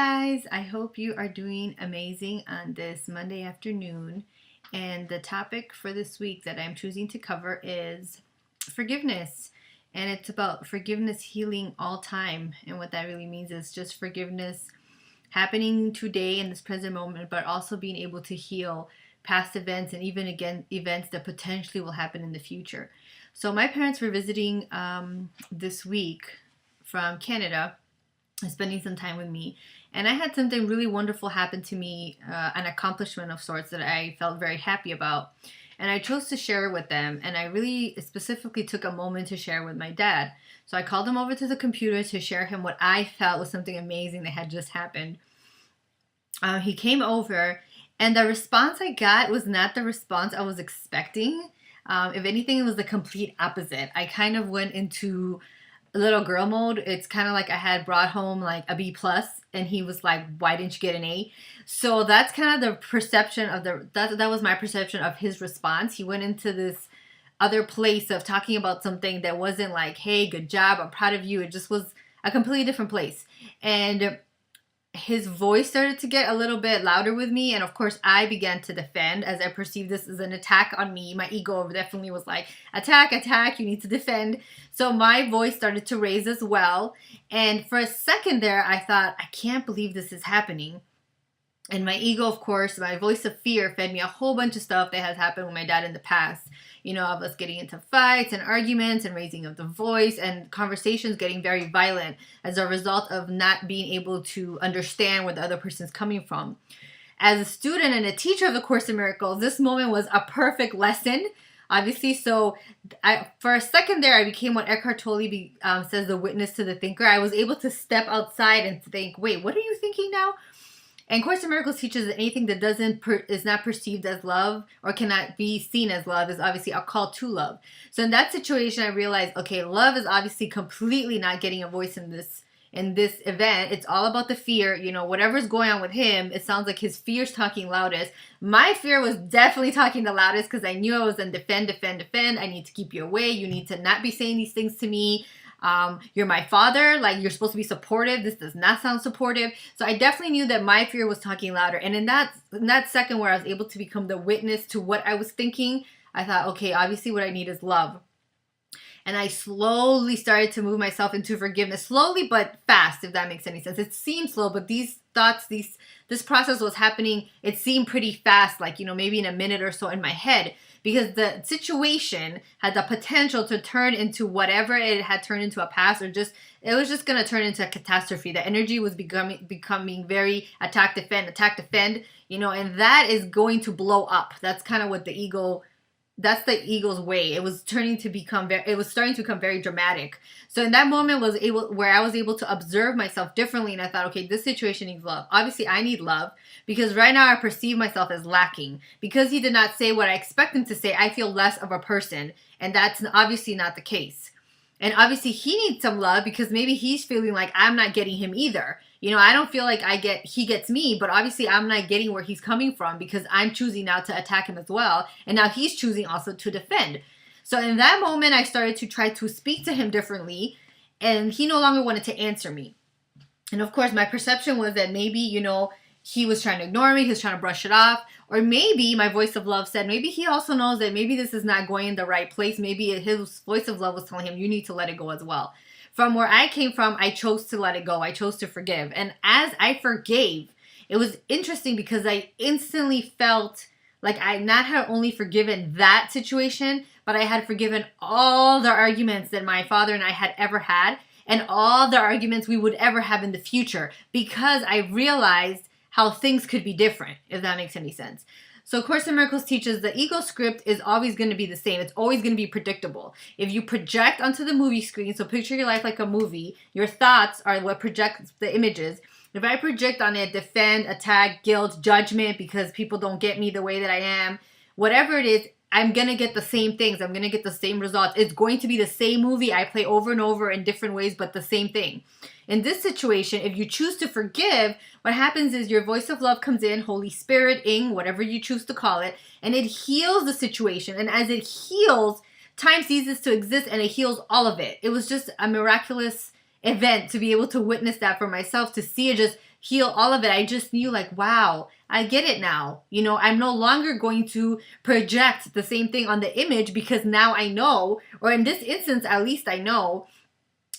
guys, I hope you are doing amazing on this Monday afternoon. And the topic for this week that I'm choosing to cover is forgiveness. And it's about forgiveness healing all time. And what that really means is just forgiveness happening today in this present moment, but also being able to heal past events and even again events that potentially will happen in the future. So my parents were visiting this week from Canada, spending some time with me, and I had something really wonderful happen to me, an accomplishment of sorts that I felt very happy about, and I chose to share it with them. And I really specifically took a moment to share with my dad. So I called him over to the computer to share him what I felt was something amazing that had just happened. He came over, and the response I got was not the response I was expecting. If anything, it was the complete opposite. I kind of went into little girl mode. It's kind of like I had brought home like a B plus, and he was like, "Why didn't you get an A?" So that's kind of the perception of that was my perception of his response. He went into this other place of talking about something that wasn't like, "Hey, good job, I'm proud of you." It just was a completely different place, and his voice started to get a little bit louder with me, and of course I began to defend as I perceived this as an attack on me. My ego definitely was like, attack, attack, you need to defend. So my voice started to raise as well, and for a second there I thought, I can't believe this is happening. And my ego, of course, my voice of fear fed me a whole bunch of stuff that has happened with my dad in the past. You know, of us getting into fights and arguments and raising of the voice and conversations getting very violent as a result of not being able to understand where the other person's coming from. As a student and a teacher of the Course in Miracles, this moment was a perfect lesson, obviously. So for a second there, I became what Eckhart Tolle says, the witness to the thinker. I was able to step outside and think, wait, what are you thinking now? And Course in Miracles teaches that anything that is not perceived as love or cannot be seen as love is obviously a call to love. So in that situation, I realized, okay, love is obviously completely not getting a voice in this event. It's all about the fear. You know, whatever's going on with him, it sounds like his fear's talking loudest. My fear was definitely talking the loudest because I knew I was in defend. I need to keep you away. You need to not be saying these things to me. You're my father, like you're supposed to be supportive. This does not sound supportive. So I definitely knew that my fear was talking louder. And in that second where I was able to become the witness to what I was thinking, I thought, okay, obviously what I need is love. And I slowly started to move myself into forgiveness, slowly but fast, if that makes any sense. It seemed slow, but these thoughts, this process was happening, it seemed pretty fast, like, you know, maybe in a minute or so in my head, because the situation had the potential to turn into whatever it had turned into, a past, or it was just going to turn into a catastrophe. The energy was becoming very attack, defend, you know, and that is going to blow up. That's kind of what that's the ego's way. It was starting to become very dramatic. So in that moment where I was able to observe myself differently, and I thought, okay, this situation needs love. Obviously I need love because right now I perceive myself as lacking. Because he did not say what I expect him to say, I feel less of a person, and that's obviously not the case. And obviously he needs some love because maybe he's feeling like I'm not getting him either. You know, I don't feel like he gets me, but obviously I'm not getting where he's coming from because I'm choosing now to attack him as well. And now he's choosing also to defend. So in that moment, I started to try to speak to him differently, and he no longer wanted to answer me. And of course, my perception was that maybe, you know, he was trying to ignore me, he was trying to brush it off. Or maybe my voice of love said, maybe he also knows that maybe this is not going in the right place. Maybe his voice of love was telling him, you need to let it go as well. From where I came from, I chose to let it go. I chose to forgive. And as I forgave, it was interesting because I instantly felt like I not had only forgiven that situation, but I had forgiven all the arguments that my father and I had ever had, and all the arguments we would ever have in the future, because I realized how things could be different, if that makes any sense. So Course in Miracles teaches the ego script is always going to be the same. It's always going to be predictable. If you project onto the movie screen, so picture your life like a movie, your thoughts are what projects the images. If I project on it defend, attack, guilt, judgment because people don't get me the way that I am, whatever it is, I'm going to get the same things. I'm going to get the same results. It's going to be the same movie I play over and over in different ways, but the same thing. In this situation, if you choose to forgive, what happens is your voice of love comes in, Holy Spirit, Ing, whatever you choose to call it, and it heals the situation. And as it heals, time ceases to exist and it heals all of it. It was just a miraculous event to be able to witness that for myself, to see it just heal all of it. I just knew like, wow, I get it now. You know, I'm no longer going to project the same thing on the image, because now I know, or in this instance, at least I know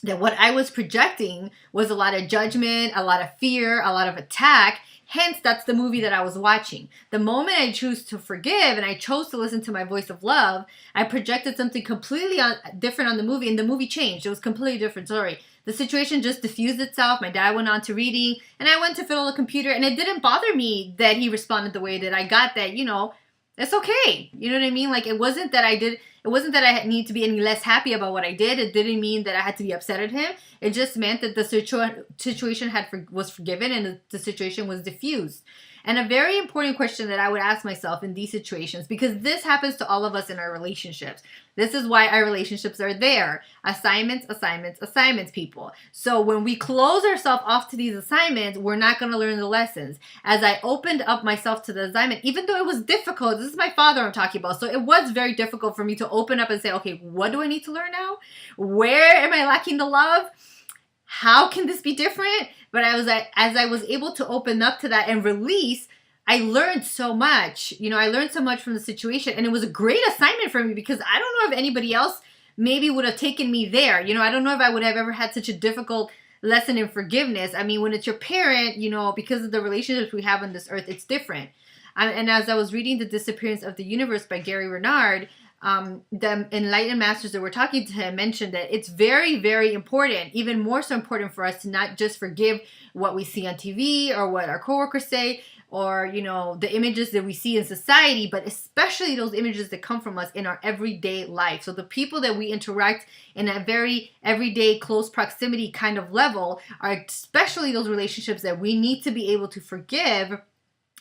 that what I was projecting was a lot of judgment, a lot of fear, a lot of attack. Hence, that's the movie that I was watching. The moment I choose to forgive and I chose to listen to my voice of love, I projected something completely different on the movie, and the movie changed. It was completely different story. The situation just diffused itself. My dad went on to reading, and I went to fiddle the computer, and it didn't bother me that he responded the way that I got that, you know, it's okay. You know what I mean? Like, it wasn't that I need to be any less happy about what I did. It didn't mean that I had to be upset at him. It just meant that the situation was forgiven, and the situation was diffused. And a very important question that I would ask myself in these situations, because this happens to all of us in our relationships. This is why our relationships are there. Assignments, assignments, assignments, people. So when we close ourselves off to these assignments, we're not going to learn the lessons. As I opened up myself to the assignment, even though it was difficult, this is my father I'm talking about. So it was very difficult for me to open up and say, okay, what do I need to learn now? Where am I lacking the love? How can this be different? But as I was able to open up to that and release, I learned so much. You know, I learned so much from the situation, and it was a great assignment for me, because I don't know if anybody else maybe would have taken me there. You know, I don't know if I would have ever had such a difficult lesson in forgiveness. I mean, when it's your parent, you know, because of the relationships we have on this earth, it's different. And as I was reading The Disappearance of the Universe by Gary Renard, the enlightened masters that were talking to him mentioned that it's very, very important, even more so important for us to not just forgive what we see on TV or what our coworkers say, or, you know, the images that we see in society, but especially those images that come from us in our everyday life. So the people that we interact in a very everyday close proximity kind of level are especially those relationships that we need to be able to forgive,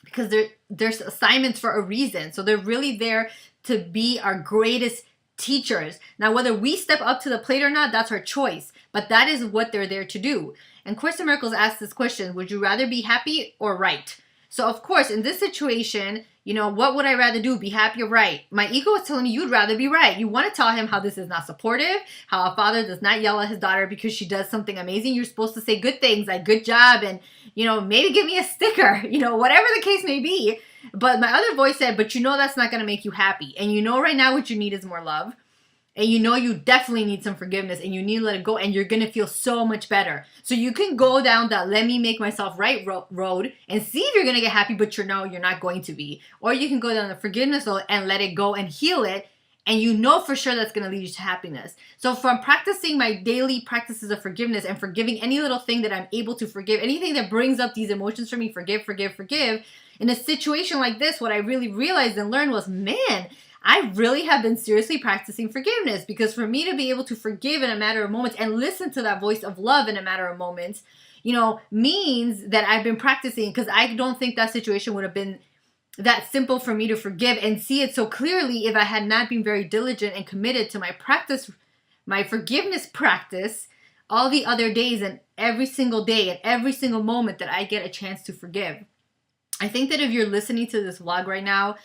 because there's assignments for a reason. So they're really there to be our greatest teachers. Now, whether we step up to the plate or not, that's our choice. But that is what they're there to do. And Course in Miracles asks this question: would you rather be happy or right? So, of course, in this situation, you know, what would I rather do? Be happy or right? My ego is telling me you'd rather be right. You want to tell him how this is not supportive, how a father does not yell at his daughter because she does something amazing. You're supposed to say good things like good job, and, you know, maybe give me a sticker, you know, whatever the case may be. But my other voice said, but you know that's not going to make you happy. And you know right now what you need is more love. And you know you definitely need some forgiveness, and you need to let it go, and you're going to feel so much better. So you can go down that let me make myself right road and see if you're going to get happy, but you're not going to be. Or you can go down the forgiveness road and let it go and heal it, and you know for sure that's going to lead you to happiness. So from practicing my daily practices of forgiveness and forgiving any little thing that I'm able to forgive, anything that brings up these emotions for me, forgive, in a situation like this, what I really realized and learned was, man, I really have been seriously practicing forgiveness, because for me to be able to forgive in a matter of moments and listen to that voice of love in a matter of moments, you know, means that I've been practicing, because I don't think that situation would have been that simple for me to forgive and see it so clearly if I had not been very diligent and committed to my practice, my forgiveness practice, all the other days and every single day and every single moment that I get a chance to forgive. I think that if you're listening to this vlog right now,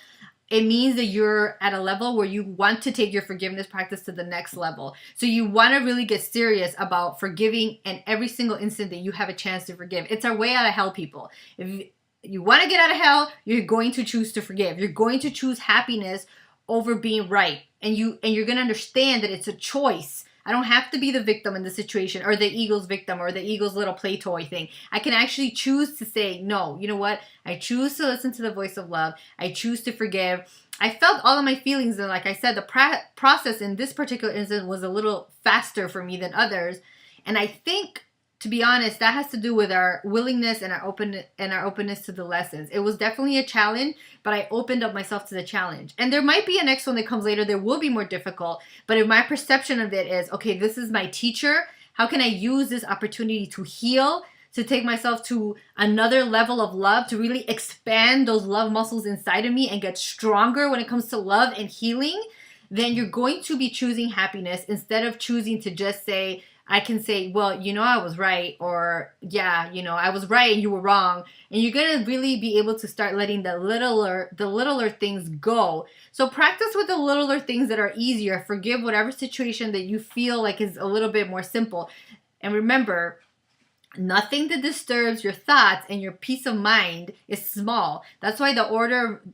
it means that you're at a level where you want to take your forgiveness practice to the next level. So you want to really get serious about forgiving in every single instant that you have a chance to forgive. It's our way out of hell, people. If you want to get out of hell, you're going to choose to forgive. You're going to choose happiness over being right. And you're going to understand that it's a choice. I don't have to be the victim in the situation, or the ego's victim, or the ego's little play toy thing. I can actually choose to say, no, you know what? I choose to listen to the voice of love. I choose to forgive. I felt all of my feelings, and like I said, the process in this particular instance was a little faster for me than others. And I think, to be honest, that has to do with our willingness and our openness to the lessons. It was definitely a challenge, but I opened up myself to the challenge. And there might be a next one that comes later that will be more difficult. But if my perception of it is, okay, this is my teacher, how can I use this opportunity to heal, to take myself to another level of love, to really expand those love muscles inside of me and get stronger when it comes to love and healing, then you're going to be choosing happiness instead of choosing to just say, I can say, well, you know, I was right, or yeah, you know, I was right and you were wrong. And you're going to really be able to start letting the littler things go. So practice with the littler things that are easier. Forgive whatever situation that you feel like is a little bit more simple. And remember, Nothing that disturbs your thoughts and your peace of mind is small. That's why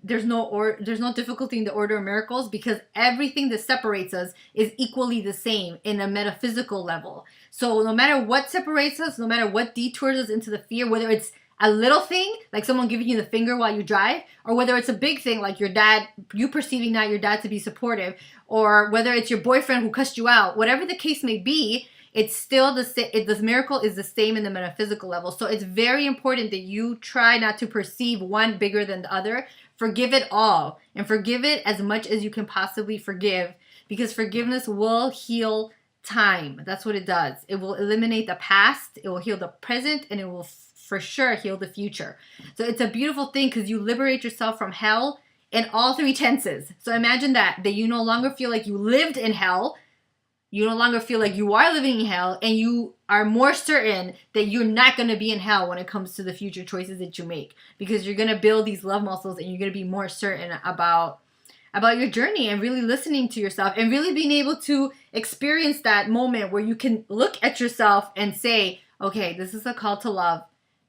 there's no difficulty in the order of miracles, because everything that separates us is equally the same in a metaphysical level. So no matter what separates us, no matter what detours us into the fear, whether it's a little thing like someone giving you the finger while you drive, or whether it's a big thing like your dad, you perceiving not your dad to be supportive, or whether it's your boyfriend who cussed you out, whatever the case may be, it's still the same. The miracle is the same in the metaphysical level. So it's very important that you try not to perceive one bigger than the other. Forgive it all, and forgive it as much as you can possibly forgive, because forgiveness will heal time. That's what it does. It will eliminate the past, it will heal the present, and it will for sure heal the future. So it's a beautiful thing because you liberate yourself from hell in all three tenses. So imagine that you no longer feel like you lived in hell. You no longer feel like you are living in hell, and you are more certain that you're not going to be in hell when it comes to the future choices that you make, because you're going to build these love muscles, and you're going to be more certain about your journey, and really listening to yourself, and really being able to experience that moment where you can look at yourself and say, okay, this is a call to love.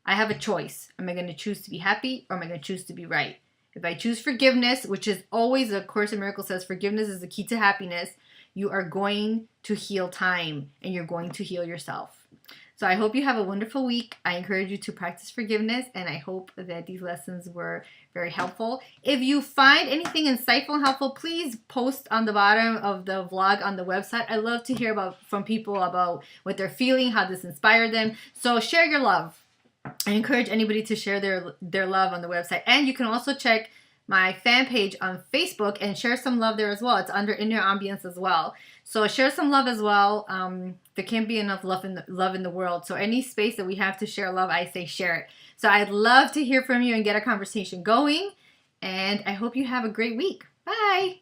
I have a choice. Am I going to choose to be happy, or am I going to choose to be right? If I choose forgiveness, which is always, A Course in Miracles says, forgiveness is the key to happiness, you are going to heal time, and you're going to heal yourself. So I hope you have a wonderful week. I encourage you to practice forgiveness, and I hope that these lessons were very helpful. If you find anything insightful and helpful, please post on the bottom of the vlog on the website. I love to hear from people about what they're feeling, how this inspired them. So share your love. I encourage anybody to share their love on the website. And you can also check my fan page on Facebook and share some love there as well. It's under Inner Ambience as well. So share some love as well. There can't be enough love in the world. So any space that we have to share love, I say share it. So I'd love to hear from you and get a conversation going. And I hope you have a great week. Bye.